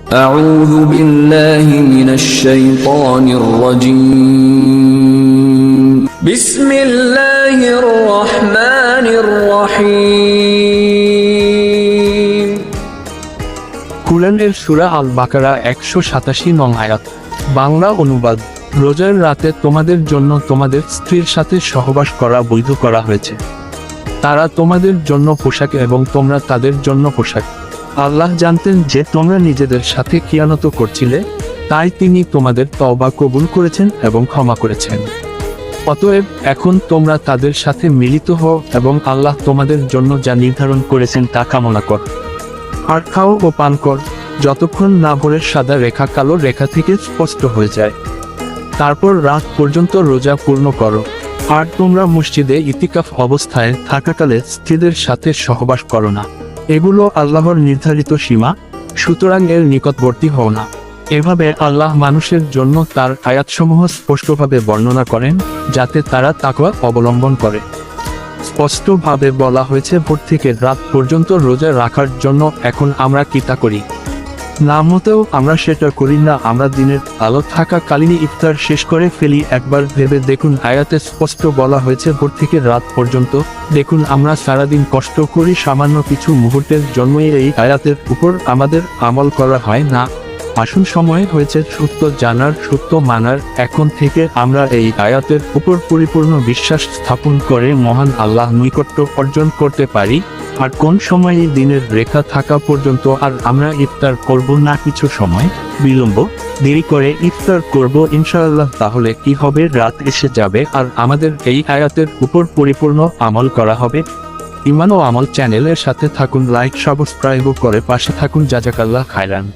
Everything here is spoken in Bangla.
أعوذ بالله من الشيطان الرجيم بسم الله الرحمن الرحيم কুরআনের সূরা আল বাকারা 187 নং আয়াত। বাংলা অনুবাদ। রোজার রাতে তোমাদের জন্য তোমাদের স্ত্রীর সাথে সহবাস করা বৈধ করা হয়েছে। তারা তোমাদের জন্য পোশাক এবং তোমরা তাদের জন্য পোশাক। আল্লাহ জানতেন যে তোমরা নিজেদের সাথে খিয়ানত করছিলে, তাই তিনি তোমাদের তওবা কবুল করেছেন এবং ক্ষমা করেছেন। অতএব এখন তোমরা তাদের সাথে মিলিত হও এবং আল্লাহ তোমাদের জন্য যা নির্ধারণ করেছেন তা কামনা কর। আর খাও ও পান কর যতক্ষণ না ভোরের সাদা রেখা কালো রেখা থেকে স্পষ্ট হয়ে যায়। তারপর রাত পর্যন্ত রোজা পূর্ণ করো। আর তোমরা মসজিদে ইতিকাফ অবস্থায় থাকাকালে স্ত্রীদের সাথে সহবাস করো না। এগুলো আল্লাহর নির্ধারিত সীমা, সুতরাং এর নিকটবর্তী হও না। এভাবে আল্লাহ মানুষের জন্য তার আয়াতসমূহ স্পষ্টভাবে বর্ণনা করেন, যাতে তারা তাকওয়া অবলম্বন করে। স্পষ্টভাবে বলা হয়েছে ভোর থেকে রাত পর্যন্ত রোজা রাখার জন্য। এখন আমরা কি তা করি? না মতেও আমরা সেটা করি না। আমরা দিনের আলো থাকাকালীনই ইফতার শেষ করে ফেলি। একবার ভেবে দেখুন, আয়াতে স্পষ্ট বলা হয়েছে ভোর থেকে রাত পর্যন্ত। দেখুন, আমরা সারাদিন কষ্ট করি সামান্য কিছু মুহূর্তের জন্যই এই আয়াতের উপর আমাদের আমল করা হয় না। আসল সময় হয়েছে সত্য জানার, সত্য মানার। এখন থেকে আমরা এই আয়াতের উপর পরিপূর্ণ বিশ্বাস স্থাপন করে মহান আল্লাহ নৈকট্য অর্জন করতে পারি। আর কোন সময়ে দিনের রেখা থাকা পর্যন্ত আর আমরা ইফতার করব না, কিছু সময় বিলম্ব দেরি করে ইফতার করব ইনশাআল্লাহ। তাহলে কি হবে? রাত এসে যাবে আর আমাদের এই আয়াতের উপর পরিপূর্ণ আমল করা হবে। ঈমান ও আমল চ্যানেলের সাথে থাকুন, লাইক সাবস্ক্রাইব করে পাশে থাকুন। জাযাকাল্লাহ খায়রান।